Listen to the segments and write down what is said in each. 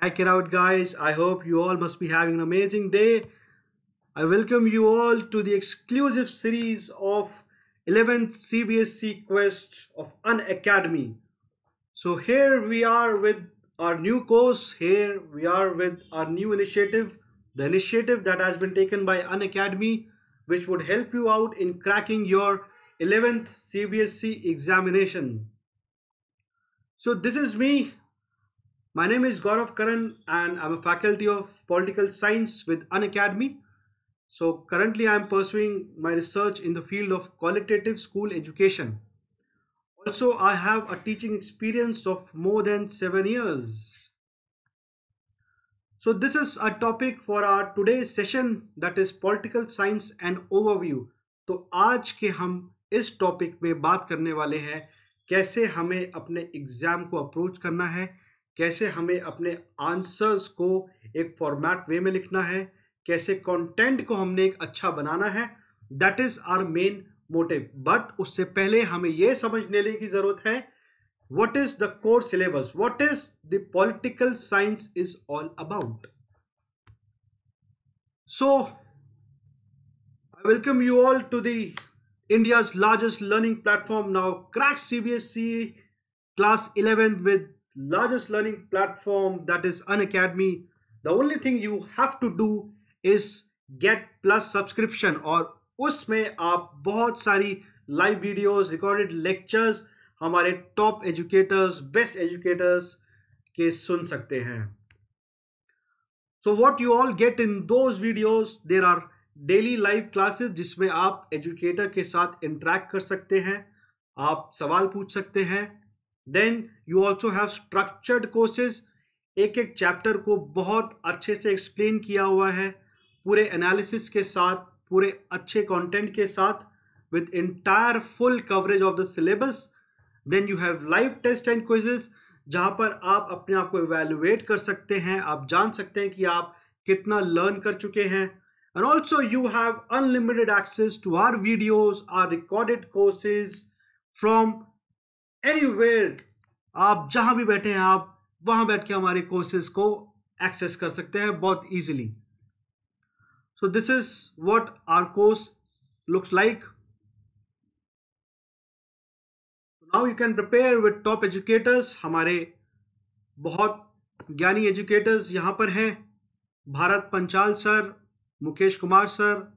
Check it out, guys. I hope you all must be having an amazing day. I welcome you all to the exclusive series of 11th CBSC Quest of An Academy. So, here we are with our new course. Here we are with our new initiative, the initiative that has been taken by An Academy, which would help you out in cracking your 11th CBSC examination. So, this is me. My name is Gaurav Karan and I'm a faculty of political science with Unacademy. So currently I'm pursuing my research in the field of qualitative school education. Also, I have a teaching experience of more than 7 years. So this is a topic for our today's session, that is political science and overview. तो आज के हम इस topic में बात करने वाले हैं कैसे हमें अपने एग्जाम को अप्रोच करना है, कैसे हमें अपने आंसर्स को एक फॉर्मेट वे में लिखना है, कैसे कंटेंट को हमने एक अच्छा बनाना है. That is our main motive. But उससे पहले हमें यह समझ लेने की जरूरत है what is the core syllabus, what is the political science is all about. So I welcome you all to the India's largest learning platform. Now crack CBSC class 11 with largest learning platform, that is Unacademy. The only thing you have to do is get plus subscription और उसमें आप बहुत सारी live videos, recorded lectures हमारे top educators, best educators के सुन सकते हैं. So what you all get in those videos, there are daily live classes जिसमें आप एजुकेटर के साथ इंटरेक्ट कर सकते हैं, आप सवाल पूछ सकते हैं. Then you also have structured courses. एक एक चैप्टर को बहुत अच्छे से एक्सप्लेन किया हुआ है, पूरे एनालिसिस के साथ, पूरे अच्छे कंटेंट के साथ, with entire full coverage of the syllabus. Then you have live test and quizzes जहां पर आप अपने आप को evaluate कर सकते हैं, आप जान सकते हैं कि आप कितना learn कर चुके हैं. And also you have unlimited access to our videos, our recorded courses from anywhere. आप जहां भी बैठे हैं आप वहां बैठ के हमारे कोर्सेज को एक्सेस कर सकते हैं बहुत easily. So this is what our course looks like. Now you can prepare with top educators. हमारे बहुत ज्ञानी एजुकेटर्स यहाँ पर हैं. Bharat Panchal sir, Mukesh Kumar sir,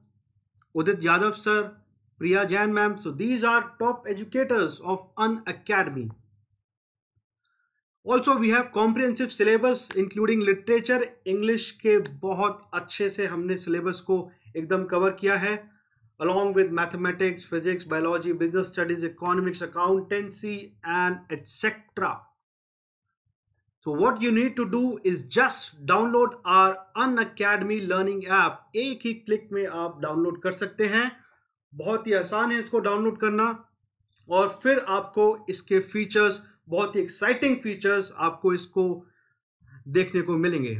Udit Yadav sir, Priya Jain ma'am. So these are top educators of Unacademy. Also we have comprehensive syllabus including literature. English के बहुत अच्छे से हमने syllabus को एकदम cover किया है, along with mathematics, physics, biology, business studies, economics, accountancy and etc. So what you need to do is just download our Unacademy learning app. एक ही क्लिक में आप डाउनलोड कर सकते हैं. बहुत ही आसान है इसको डाउनलोड करना और फिर आपको इसके फीचर्स, बहुत ही एक्साइटिंग फीचर्स आपको इसको देखने को मिलेंगे.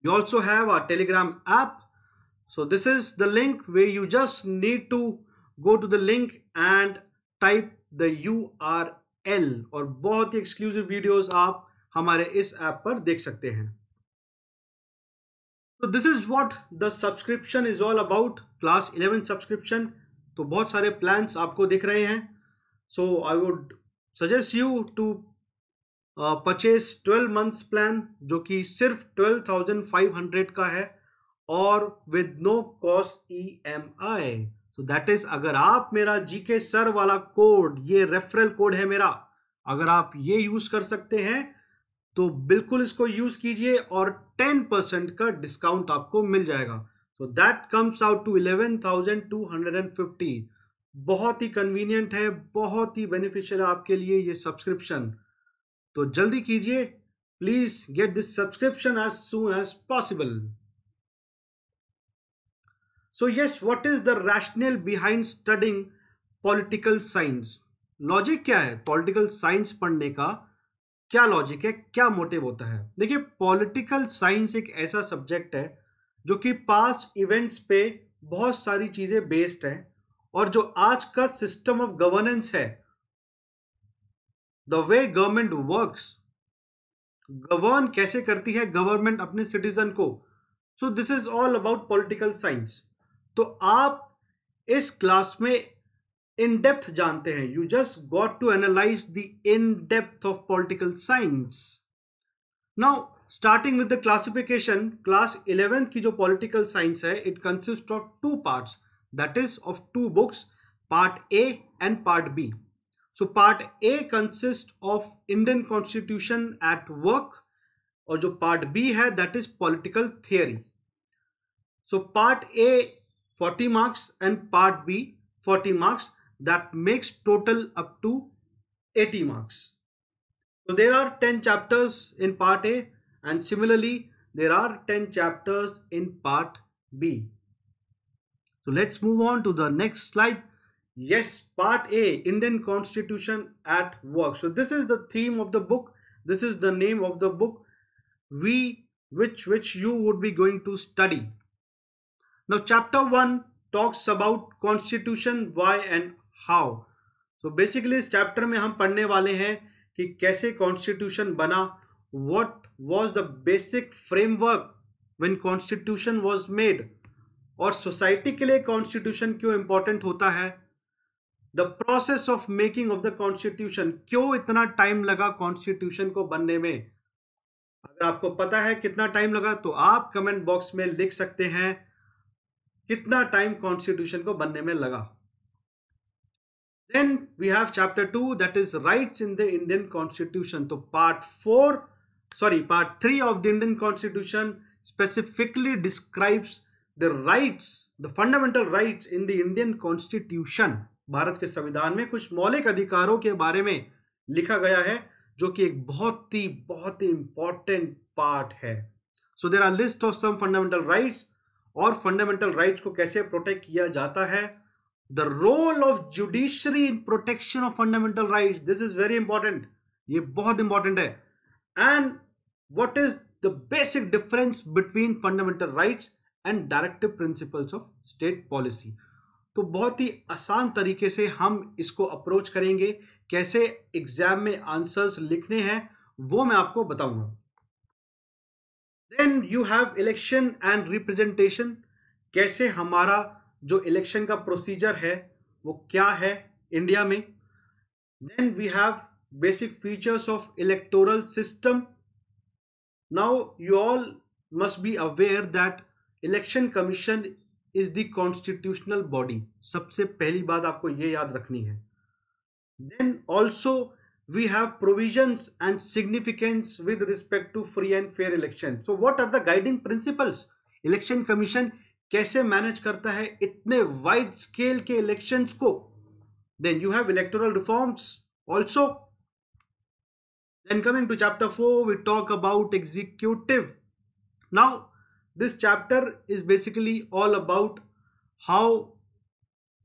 You also have our Telegram app. So this is the link where you just need to go to the link and type the URL और बहुत ही एक्सक्लूसिव वीडियोस आप हमारे इस ऐप पर देख सकते हैं. So this is what the subscription is all about. Class 11 subscription. तो बहुत सारे plans आपको दिख रहे हैं. So I would suggest you to purchase 12 months plan जो कि सिर्फ 12,500 का है और with no cost EMI. So that is, अगर आप मेरा जीके सर वाला कोड, ये रेफरल कोड है मेरा, अगर आप ये यूज कर सकते हैं तो बिल्कुल इसको यूज कीजिए और 10% का डिस्काउंट आपको मिल जाएगा. So that comes out to 11,250. बहुत ही कन्वीनियंट है, बहुत ही बेनिफिशियल है आपके लिए ये सब्सक्रिप्शन. तो जल्दी कीजिए, please get this subscription as soon as possible. So yes, what is the rationale behind studying political science? Logic क्या है पॉलिटिकल साइंस पढ़ने का? क्या लॉजिक है, क्या मोटिव होता है? देखिए, पॉलिटिकल साइंस एक ऐसा सब्जेक्ट है जो कि पास्ट इवेंट्स पे बहुत सारी चीजें बेस्ड है और जो आज का सिस्टम ऑफ गवर्नेंस है, the way government works, govern कैसे करती है गवर्नमेंट अपने सिटीजन को। So this is all about political science. तो आप इस क्लास में इन डेप्थ जानते हैं, you just got to analyse the in depth of political science. Now starting with the classification, class 11th की जो पॉलिटिकल साइंस है, it consist of two parts, that is of two books, part A and part B. So part A consist of Indian constitution at work, और जो part B है that is political theory. So part A 40 marks and part B 40 marks, that makes total up to 80 marks. So there are 10 chapters in part A, and similarly there are 10 chapters in part B. So let's move on to the next slide. Yes, part A, Indian Constitution at Work. So this is the theme of the book, this is the name of the book which you would be going to study. Now chapter 1 talks about constitution, why and how. So basically इस chapter में हम पढ़ने वाले हैं कि कैसे constitution बना, what was the basic framework when constitution was made, और सोसाइटी के लिए कॉन्स्टिट्यूशन क्यों इंपॉर्टेंट होता है, the process of making of the constitution, क्यों इतना टाइम लगा कॉन्स्टिट्यूशन को बनने में। अगर आपको पता है कितना टाइम लगा तो आप कमेंट बॉक्स में लिख सकते हैं कितना टाइम कॉन्स्टिट्यूशन को बनने में लगा। Then we have chapter 2 that is rights in the Indian constitution. तो part 3 of the Indian constitution specifically describes the rights, the fundamental rights in the Indian constitution. Bharat के संविधान में कुछ मौलिक अधिकारों के बारे में लिखा गया है जो कि एक बहुत ही इंपॉर्टेंट पार्ट है। So there are list of some fundamental rights, और फंडामेंटल राइट्स को कैसे प्रोटेक्ट किया जाता है, the role of judiciary in protection of fundamental rights, this is very important, ये बहुत इंपॉर्टेंट है। And what is the basic difference between fundamental rights and directive principles of state policy. तो बहुत ही आसान तरीके से हम इसको अप्रोच करेंगे, कैसे एग्जाम में आंसर्स लिखने हैं वो मैं आपको बताऊंगा। Then you have election and representation, कैसे हमारा जो इलेक्शन का प्रोसीजर है वो क्या है इंडिया में। Then we have basic features of electoral system. Now you all must be aware that election commission is the constitutional body, सबसे पहली बात आपको ये याद रखनी है। Then also we have provisions and significance with respect to free and fair election. So what are the guiding principles? Election Commission कैसे manage करता है इतने वाइड स्केल के इलेक्शंस को। Then you have electoral reforms also. Then coming to chapter 4 we talk about executive. Now this chapter is basically all about how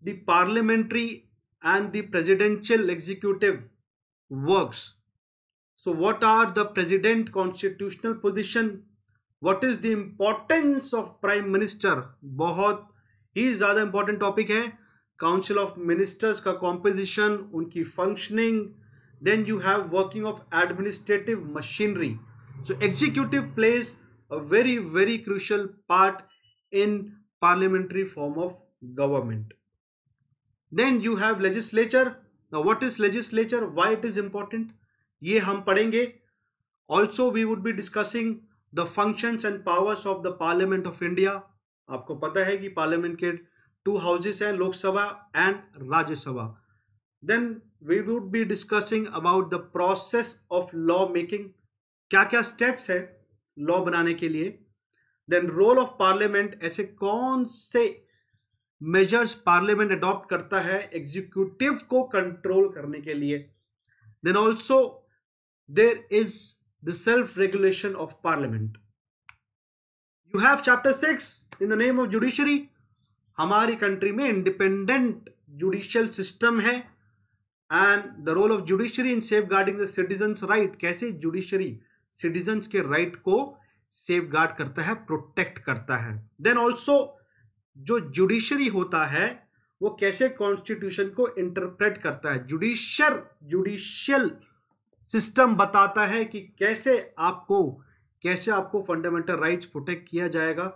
the parliamentary and the presidential executive works. So what are the president constitutional position, what is the importance of prime minister, बहुत ही ज़्यादा important topic है। council of ministers का composition, उनकी functioning, then you have working of administrative machinery. So executive plays a very crucial part in parliamentary form of government. Then you have legislature. Now what is legislature, why it is important, ये हम पढ़ेंगे। Also we would be discussing the functions and powers of the Parliament of India. आपको पता है कि parliament के 2 houses हैं, Lok Sabha and Rajya Sabha. Then we would be discussing about the process of law making, क्या क्या स्टेप्स है लॉ बनाने के लिए। Then role of parliament, ऐसे कौन से मेजर्स पार्लियामेंट अडॉप्ट करता है एग्जीक्यूटिव को कंट्रोल करने के लिए। Then also there is the self regulation of parliament. You have chapter 6 in the name of judiciary. हमारी कंट्री में इंडिपेंडेंट जुडिशियल सिस्टम है, and the role of judiciary in safeguarding the citizens right, कैसे judiciary citizens के right को safeguard करता है, protect करता है। देन ऑल्सो जो जुडिशरी होता है वो कैसे कॉन्स्टिट्यूशन को इंटरप्रेट करता है, जुडिशियल सिस्टम बताता है कि कैसे आपको फंडामेंटल राइट्स प्रोटेक्ट किया जाएगा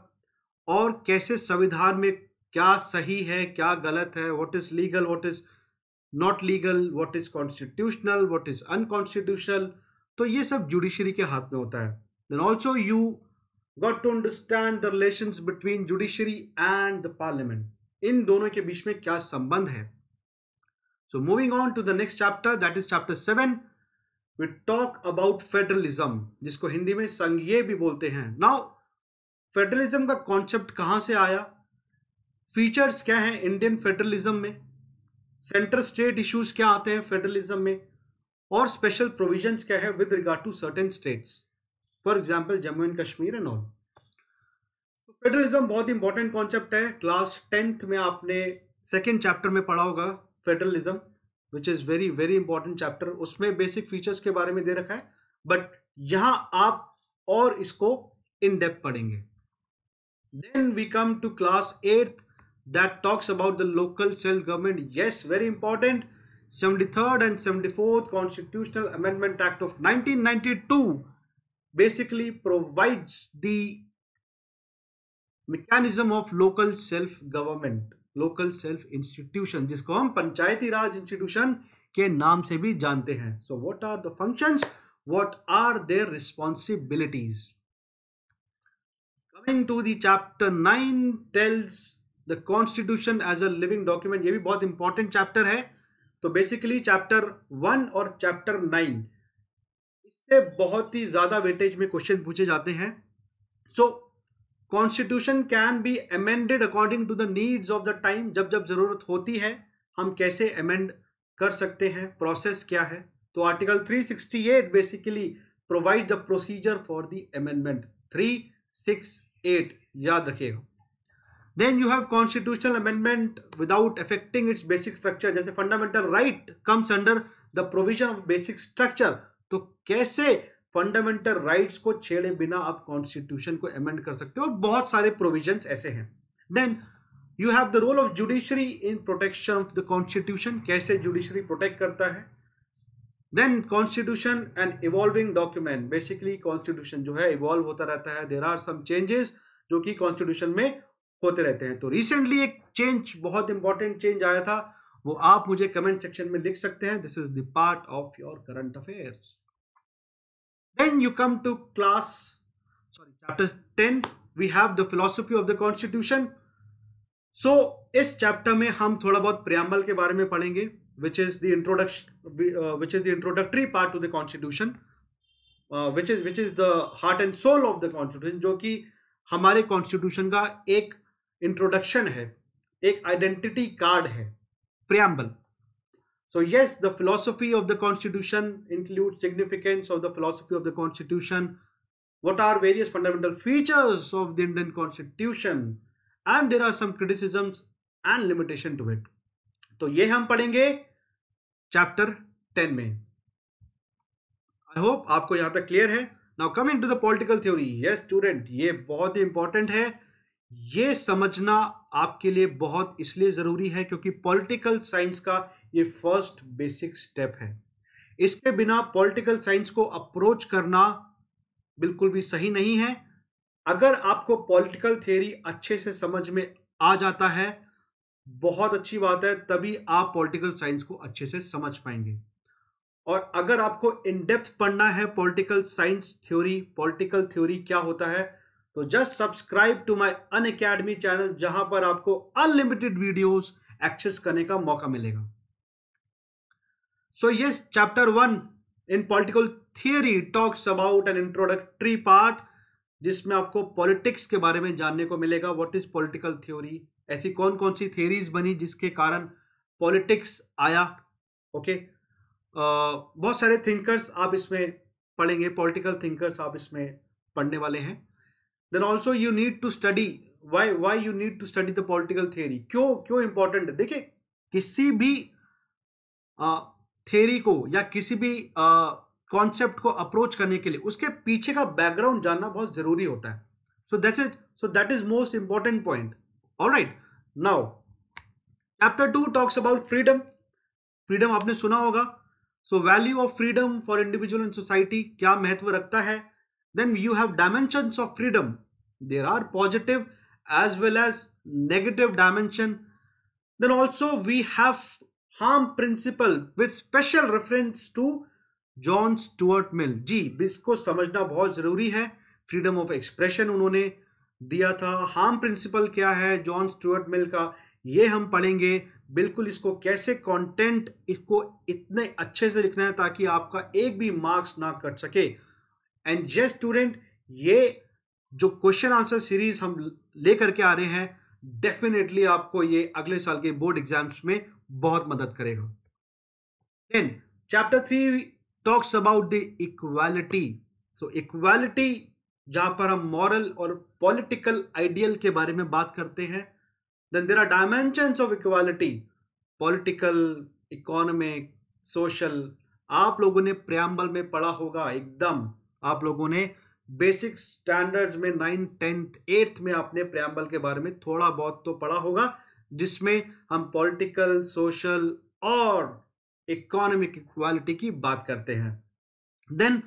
और कैसे संविधान में क्या सही है, क्या गलत है, what is legal, what is not legal, what is constitutional, what is unconstitutional. तो ये सब जुडिशरी के हाथ में होता है। Then also you got to understand the relations between judiciary and the parliament, इन दोनों के बीच में क्या संबंध है। So moving on to the next chapter, that is chapter 7, we talk about federalism, जिसको हिंदी में संघीय भी बोलते हैं। नाउ फेडरलिज्म का कॉन्सेप्ट कहां से आया, फीचर्स क्या हैं इंडियन फेडरलिज्म में, सेंटर स्टेट इश्यूज क्या आते हैं फेडरलिज्म में, और स्पेशल प्रोविजंस क्या है with regard to certain states, for example Jammu and Kashmir and all. Federalism बहुत इंपॉर्टेंट कॉन्सेप्ट है। क्लास 10th में आपने सेकेंड चैप्टर में पढ़ा होगा federalism, which is very very important chapter. उसमें बेसिक फीचर्स के बारे में दे रखा है, बट यहां आप और इसको इन डेप्थ पढ़ेंगे। Then we come to class 8th that talks about the local self government. Yes, very important. 73rd and 74th Constitutional Amendment Act of 1992 basically provides the mechanism of local self government, local self institution, जिसको हम पंचायती राज institution के नाम से भी जानते हैं। So what are the functions, what are their responsibilities? Coming to the chapter 9 tells the constitution as a living document, ये भी बहुत इंपॉर्टेंट चैप्टर है। तो बेसिकली चैप्टर 1 और चैप्टर 9 इससे बहुत ही ज्यादा वेटेज में क्वेश्चन पूछे जाते हैं। So constitution can be amended according to the needs of the time, जब जब जरूरत होती है हम कैसे अमेंड कर सकते हैं, प्रोसेस क्या है। तो article 368 basically provide the procedure for the amendment. 368 याद रखिएगा। Then you have constitutional amendment without affecting its basic structure, जैसे fundamental right comes under the provision of basic structure। तो कैसे fundamental rights को छेड़े बिना आप constitution को amend कर सकते हो, और बहुत सारे provisions ऐसे हैं। Then you have the role of judiciary in protection of the constitution, कैसे judiciary protect करता है। Then constitution and evolving document, basically constitution जो है evolve होता रहता है, there are some changes जो कि constitution में होते रहते हैं। तो रिसेंटली एक चेंज, बहुत इंपॉर्टेंट चेंज आया था, वो आप मुझे कमेंट सेक्शन में लिख सकते हैं। This is the part of your current affairs. Then you come to chapter 10, we have the philosophy of the constitution. So इस चैप्टर में हम थोड़ा बहुत प्रियम्बल के बारे में पढ़ेंगे, which is the introductory part to the constitution, which is the heart and soul of the constitution, जो कि हमारे कॉन्स्टिट्यूशन का एक इंट्रोडक्शन है, एक आइडेंटिटी कार्ड है, preamble. So yes, the philosophy of the constitution include significance of the philosophy of the constitution, what are various fundamental features of the Indian constitution, and there are some criticisms and limitation to it। तो ये हम पढ़ेंगे chapter 10 में। I hope आपको यहां तक clear है। Now coming to the political theory, yes student, ये बहुत ही इंपॉर्टेंट है। ये समझना आपके लिए बहुत इसलिए जरूरी है क्योंकि पॉलिटिकल साइंस का ये फर्स्ट बेसिक स्टेप है। इसके बिना पॉलिटिकल साइंस को अप्रोच करना बिल्कुल भी सही नहीं है। अगर आपको पॉलिटिकल थ्योरी अच्छे से समझ में आ जाता है, बहुत अच्छी बात है, तभी आप पॉलिटिकल साइंस को अच्छे से समझ पाएंगे। और अगर आपको इन डेप्थ पढ़ना है political science theory, political theory क्या होता है, तो just subscribe to my Unacademy channel, जहां पर आपको अनलिमिटेड वीडियोस एक्सेस करने का मौका मिलेगा। So yes, chapter 1 in political theory talks about an introductory part, जिसमें आपको पॉलिटिक्स के बारे में जानने को मिलेगा। व्हाट इज पॉलिटिकल थ्योरी, ऐसी कौन कौन सी थियरीज बनी जिसके कारण पॉलिटिक्स आया। ओके, बहुत सारे थिंकर्स आप इसमें पढ़ेंगे, पॉलिटिकल थिंकर्स आप इसमें पढ़ने वाले हैं। Then also you need to study why you need to study the political theory, क्यों इंपॉर्टेंट है। देखिए, किसी भी थियरी को या किसी भी कॉन्सेप्ट को अप्रोच करने के लिए उसके पीछे का बैकग्राउंड जानना बहुत जरूरी होता है। So that's it, so that is most important point. Alright, now chapter 2 talks about freedom. Freedom आपने सुना होगा। So value of freedom for individual and society क्या महत्व रखता है. Then you have dimensions of freedom. There are positive as well as negative dimension. Then also we have harm principle with special reference to John Stuart Mill. जी, इसको समझना बहुत जरूरी है. फ्रीडम ऑफ एक्सप्रेशन उन्होंने दिया था. हार्म प्रिंसिपल क्या है जॉन स्टुअर्ट मिल का, ये हम पढ़ेंगे. बिल्कुल इसको कैसे कंटेंट इसको इतने अच्छे से लिखना है ताकि आपका एक भी मार्क्स ना कट सके. एंड यस स्टूडेंट, ये जो क्वेश्चन आंसर सीरीज हम लेकर के आ रहे हैं डेफिनेटली आपको ये अगले साल के बोर्ड एग्जाम्स में बहुत मदद करेगा. Then chapter 3 talks about the equality. So equality जहां पर हम मॉरल और पॉलिटिकल आइडियल के बारे में बात करते हैं. Then there are dimensions of equality, political, economic, social. आप लोगों ने प्रेम्बल में पढ़ा होगा, एकदम आप लोगों ने बेसिक स्टैंडर्ड्स में 9th 10th 8th में आपने प्रेम्बल के बारे में थोड़ा बहुत तो पढ़ा होगा, जिसमें हम पॉलिटिकल, सोशल और इकोनॉमिक इक्वालिटी की बात करते हैं. Then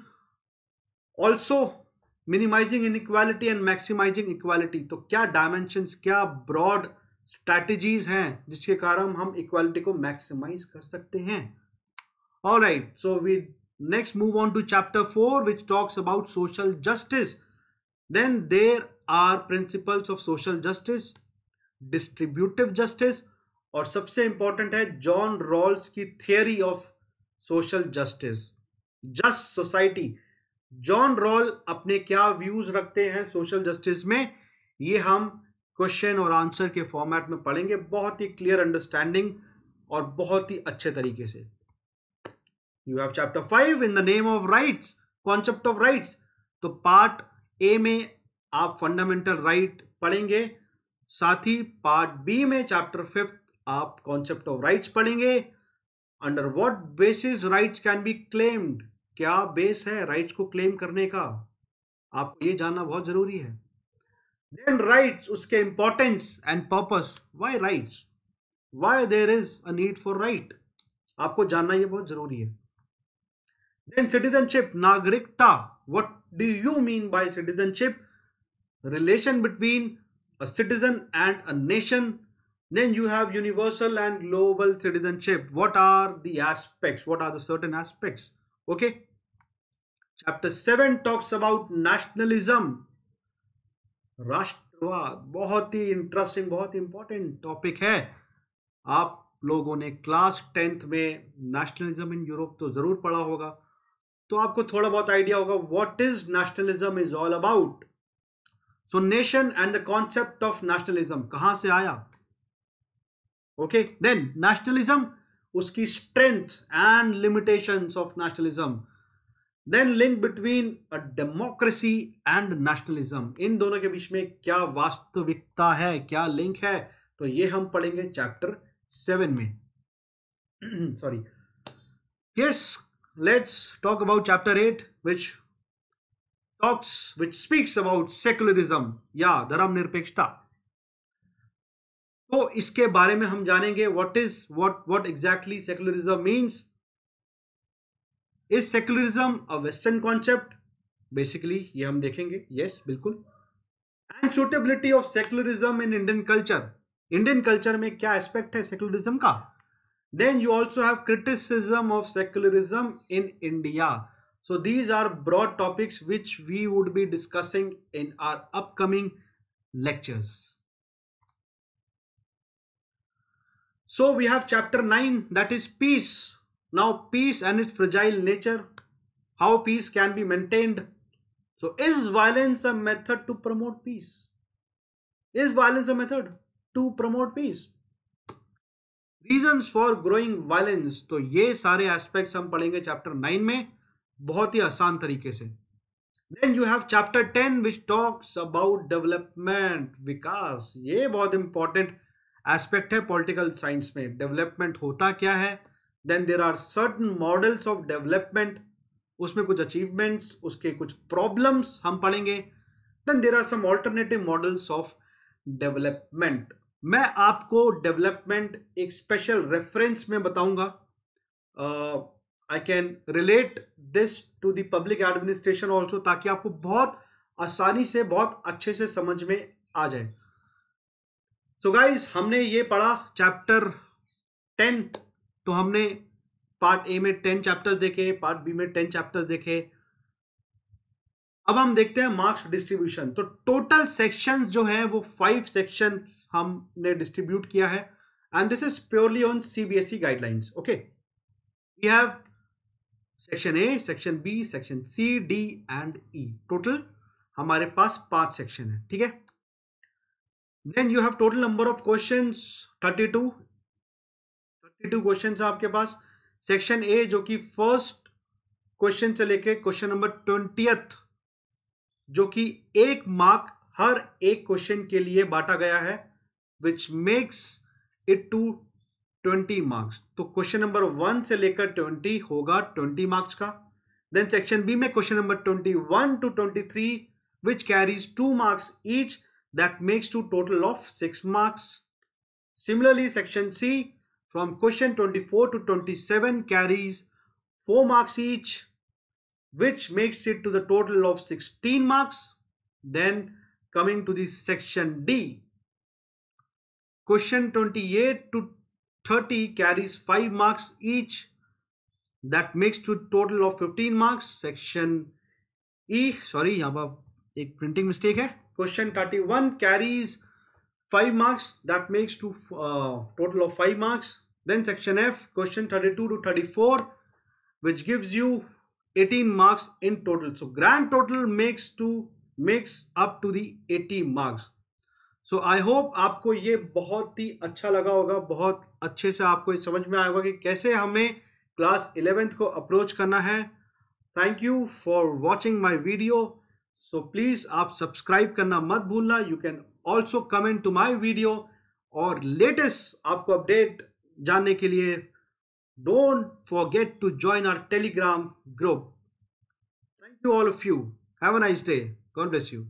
also minimising inequality and maximising equality. तो क्या डायमेंशंस, क्या ब्रॉड स्ट्रैटेजीज हैं जिसके कारण हम इक्वालिटी को मैक्सिमाइज कर सकते हैं. Alright, so we next move on to chapter 4 which talks about social justice. Then there are principles of social justice, distributive justice, और सबसे इंपॉर्टेंट है जॉन रॉल्स की theory of social justice, just society. John Rawl अपने क्या views रखते हैं social justice में, ये हम क्वेश्चन और आंसर के फॉर्मेट में पढ़ेंगे, बहुत ही क्लियर अंडरस्टैंडिंग और बहुत ही अच्छे तरीके से. You have chapter 5 in the name of rights, concept of rights. तो पार्ट ए में आप फंडामेंटल राइट पढ़ेंगे, साथ ही पार्ट बी में चैप्टर 5 आप कॉन्सेप्ट ऑफ राइट्स पढ़ेंगे. Under what basis rights can be claimed, क्या बेस है राइट्स को क्लेम करने का, आपको ये जानना बहुत जरूरी है. देन राइट्स, उसके importance and purpose. Why rights, why there is a need for right, आपको जानना ये बहुत जरूरी है. Then citizenship, नागरिकता. What do you mean by citizenship? Relation between a citizen and a nation. Then you have universal and global citizenship. What are the aspects? What are the certain aspects? Okay. Chapter 7 talks about nationalism. राष्ट्रवाद, बहुत ही interesting, बहुत important topic है. आप लोगों ने class 10th में nationalism in Europe तो जरूर पढ़ा होगा, तो आपको थोड़ा बहुत आइडिया होगा what is nationalism is all about. So nation and the concept of nationalism कहां से आया. ओके, देन नेशनलिज्म, उसकी strength and limitations of nationalism. Then link between a democracy and nationalism, इन दोनों के बीच में क्या वास्तविकता है, क्या लिंक है, तो ये हम पढ़ेंगे चैप्टर 7 में. Sorry, yes, let's talk about chapter 8 which speaks about secularism या धर्मनिरपेक्षता. तो इसके बारे में हम जानेंगे what exactly secularism means. Is secularism a western concept? Basically ये हम देखेंगे. yes, बिल्कुल. And suitability of secularism in Indian culture. Indian culture में क्या एस्पेक्ट है secularism का. Then you also have criticism of secularism in India. So these are broad topics which we would be discussing in our upcoming lectures. So we have chapter 9, that is peace. Now peace and its fragile nature, how peace can be maintained. So is violence a method to promote peace? Is violence a method to promote peace? Reasons for growing violence. तो ये सारे aspects हम पढ़ेंगे chapter 9 में बहुत ही आसान तरीके से. Then you have chapter 10 which talks about development, विकास. ये बहुत इंपॉर्टेंट एस्पेक्ट है पॉलिटिकल साइंस में. डेवलपमेंट होता क्या है, then there are certain models of development, उसमें कुछ अचीवमेंट्स, उसके कुछ प्रॉब्लम्स हम पढ़ेंगे. Then there are some alternative models of development. मैं आपको डेवलपमेंट एक स्पेशल रेफरेंस में बताऊंगा. I can relate this to the public administration also, ताकि आपको बहुत आसानी से बहुत अच्छे से समझ में आ जाए। सो गाइज, हमने ये पढ़ा चैप्टर 10। तो हमने पार्ट ए में 10 चैप्टर्स देखे, पार्ट बी में 10 चैप्टर्स देखे। अब हम देखते हैं मार्क्स डिस्ट्रीब्यूशन। तो टोटल सेक्शंस जो है वो 5 सेक्शन हमने डिस्ट्रीब्यूट किया है, and this is purely on CBSE guidelines. Okay, we have section A, section B, section C, D and E. Total हमारे पास 5 सेक्शन है, ठीक है। Then you have total number of questions 32 questions आपके पास। सेक्शन ए जो कि first question से लेके क्वेश्चन नंबर 20th, जो कि 1 मार्क हर एक क्वेश्चन के लिए बांटा गया है, which makes it to 20 marks. तो क्वेश्चन नंबर 1 से लेकर 20 होगा 20 मार्क्स का। देन सेक्शन बी में question number 21 to 23 which carries 2 marks each, that makes to total of 6 marks. Similarly, section C from question 24 to 27 carries 4 marks each, which makes it to the total of 16 marks. Then coming to the section D, question 28 to 30 carries 5 marks each, that makes to total of 15 marks. Section E, sorry, यहाँ पर एक printing mistake है। Question 31 carries 5 marks, that makes to total of 5 marks. Then section F, question 32 to 34, which gives you 18 marks in total. So grand total makes up to the 80 marks. So I hope आपको ये बहुत ही अच्छा लगा होगा, बहुत अच्छे से आपको ये समझ में आएगा कि कैसे हमें क्लास 11th को अप्रोच करना है। Thank you for watching my video. So please आप सब्सक्राइब करना मत भूलना। You can also comment to my video, और लेटेस्ट आपको अपडेट जानने के लिए don't forget to join our Telegram group. Thank you all of you. Have a nice day. God bless you.